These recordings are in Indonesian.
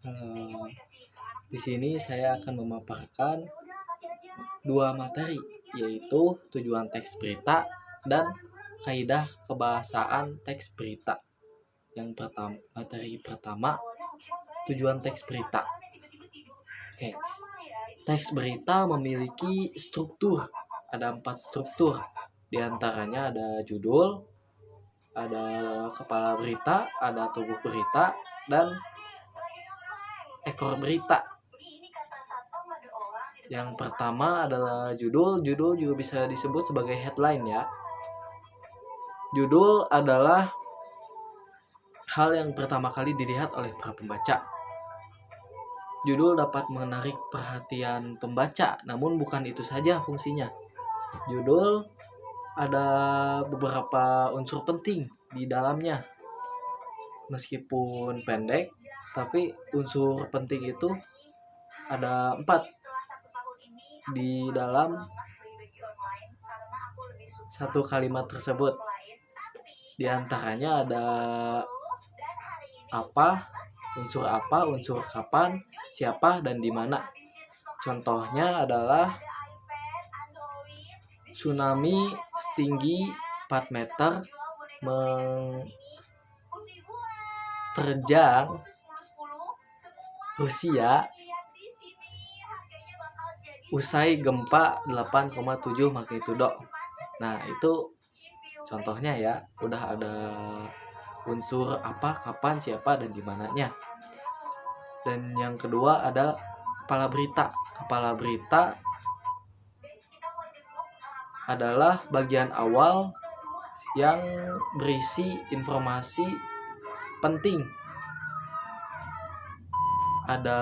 Eh, di sini saya akan memaparkan dua materi, yaitu tujuan teks berita dan kaidah kebahasaan teks berita. Yang pertama, materi pertama, tujuan teks berita. Oke, teks berita memiliki struktur. Ada 4 struktur. Di antaranya ada judul, ada kepala berita, ada tubuh berita, dan ekor berita. Yang pertama adalah judul. Judul juga bisa disebut sebagai headline ya. Judul adalah hal yang pertama kali dilihat oleh para pembaca. Judul dapat menarik perhatian pembaca, namun bukan itu saja fungsinya. Judul ada beberapa unsur penting di dalamnya. Meskipun pendek, tapi unsur penting itu ada 4 di dalam satu kalimat tersebut. Di antaranya ada apa, unsur kapan, siapa, dan di mana. Contohnya adalah tsunami setinggi 4 meter menerjang Rusia usai gempa 8,7 magnitudo. Nah, itu contohnya ya, udah ada unsur apa, kapan, siapa, dan di mananya. Dan yang kedua ada kepala berita. Kepala berita adalah bagian awal yang berisi informasi penting. Ada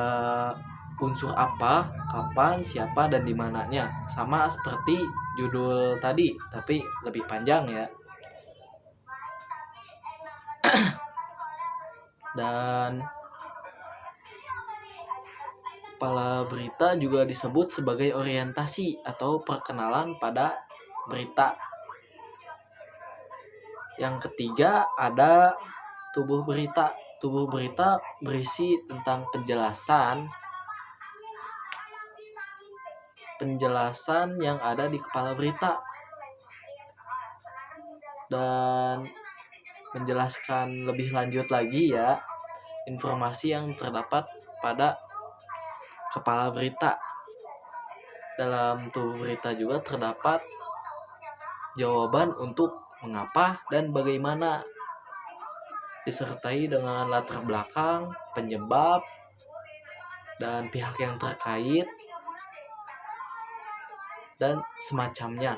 unsur apa, kapan, siapa, dan di mananya. Sama seperti judul tadi, tapi lebih panjang ya. Dan kepala berita juga disebut sebagai orientasi atau perkenalan pada berita. Yang ketiga ada tubuh berita. Tubuh berita berisi tentang penjelasan yang ada di kepala berita dan menjelaskan lebih lanjut lagi ya informasi yang terdapat pada kepala berita. Dalam tubuh berita juga terdapat jawaban untuk mengapa dan bagaimana, disertai dengan latar belakang, penyebab, dan pihak yang terkait, dan semacamnya.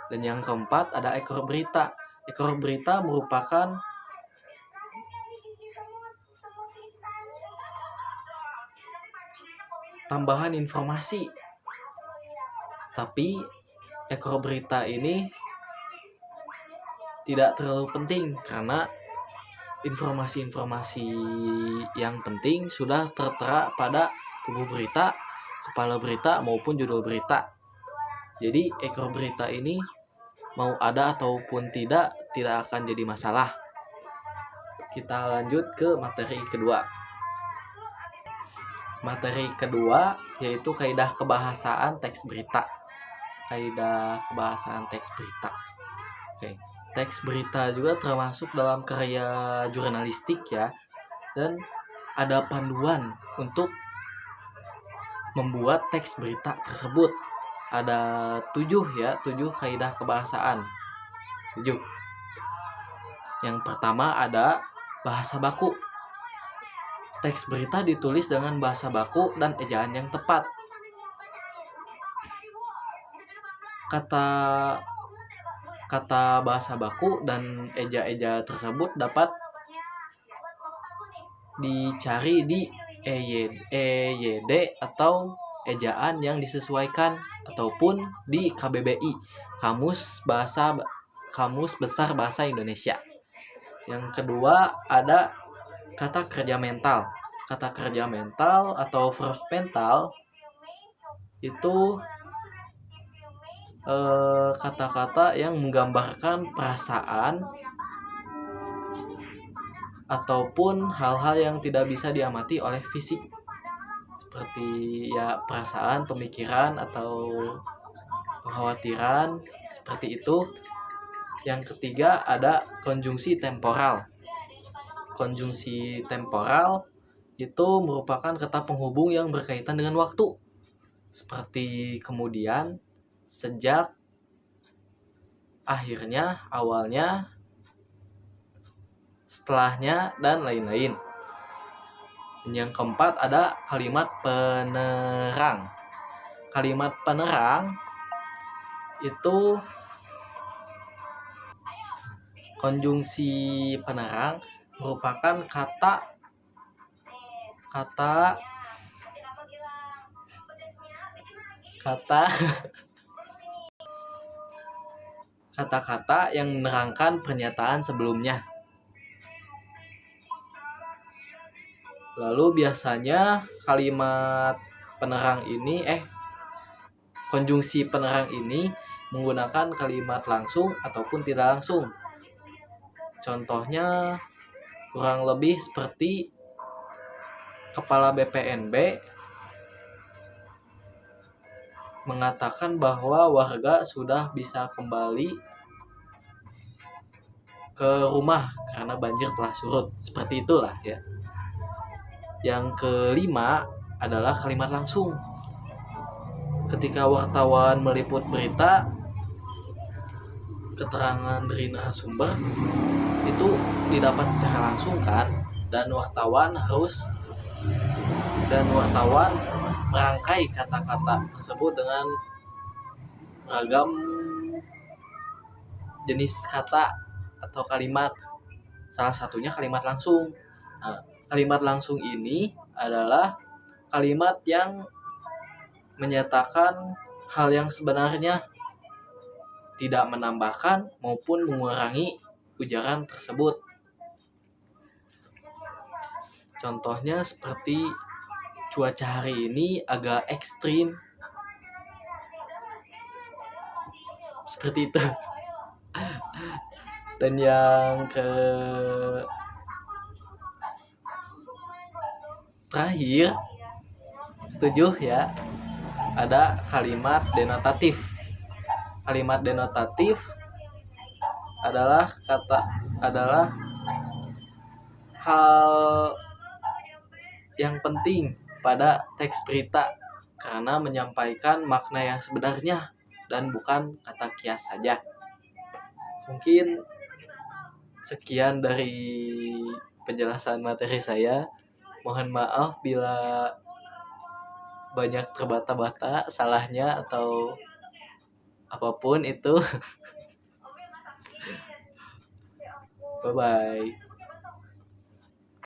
Dan yang keempat ada ekor berita. Ekor berita merupakan tambahan informasi. Tapi ekor berita ini tidak terlalu penting karena informasi-informasi yang penting sudah tertera pada tubuh berita, kepala berita maupun judul berita. Jadi ekor berita ini mau ada ataupun tidak akan jadi masalah. Kita lanjut ke materi kedua. Materi kedua yaitu kaidah kebahasaan teks berita. Kaidah kebahasaan teks berita. Oke. Teks berita juga termasuk dalam karya jurnalistik ya. Dan ada panduan untuk membuat teks berita tersebut. Ada 7 kaidah kebahasaan. 7. Yang pertama ada bahasa baku. Teks berita ditulis dengan bahasa baku dan ejaan yang tepat. Kata bahasa baku dan eja-eja tersebut dapat dicari di EYD atau ejaan yang disesuaikan ataupun di KBBI, Kamus Besar Bahasa Indonesia. Yang kedua ada kata kerja mental. Kata kerja mental atau verb mental itu kata-kata yang menggambarkan perasaan ataupun hal-hal yang tidak bisa diamati oleh fisik seperti ya perasaan, pemikiran atau kekhawatiran seperti itu. Yang ketiga ada konjungsi temporal. Konjungsi temporal itu merupakan kata penghubung yang berkaitan dengan waktu seperti kemudian, sejak, akhirnya, awalnya, setelahnya, dan lain-lain. Yang keempat ada kalimat penerang. Kalimat penerang itu konjungsi penerang merupakan kata-kata yang menerangkan pernyataan sebelumnya. Lalu biasanya kalimat penerang ini konjungsi penerang ini menggunakan kalimat langsung ataupun tidak langsung. Contohnya kurang lebih seperti Kepala BPNB mengatakan bahwa warga sudah bisa kembali ke rumah karena banjir telah surut. Seperti itulah ya. Yang kelima adalah kalimat langsung. Ketika wartawan meliput berita, keterangan dari narasumber itu didapat secara langsung kan, dan wartawan merangkai kata-kata tersebut dengan beragam jenis kata atau kalimat. Salah satunya kalimat langsung. Nah, kalimat langsung ini adalah kalimat yang menyatakan hal yang sebenarnya, tidak menambahkan maupun mengurangi ujaran tersebut. Contohnya seperti cuaca hari ini agak ekstrim. Seperti itu. Dan yang terakhir 7 ya, ada kalimat denotatif. Kalimat denotatif adalah hal yang penting pada teks berita karena menyampaikan makna yang sebenarnya dan bukan kata kias saja. Mungkin sekian dari penjelasan materi saya. Mohon maaf bila banyak terbata-bata salahnya atau apapun itu. Bye bye.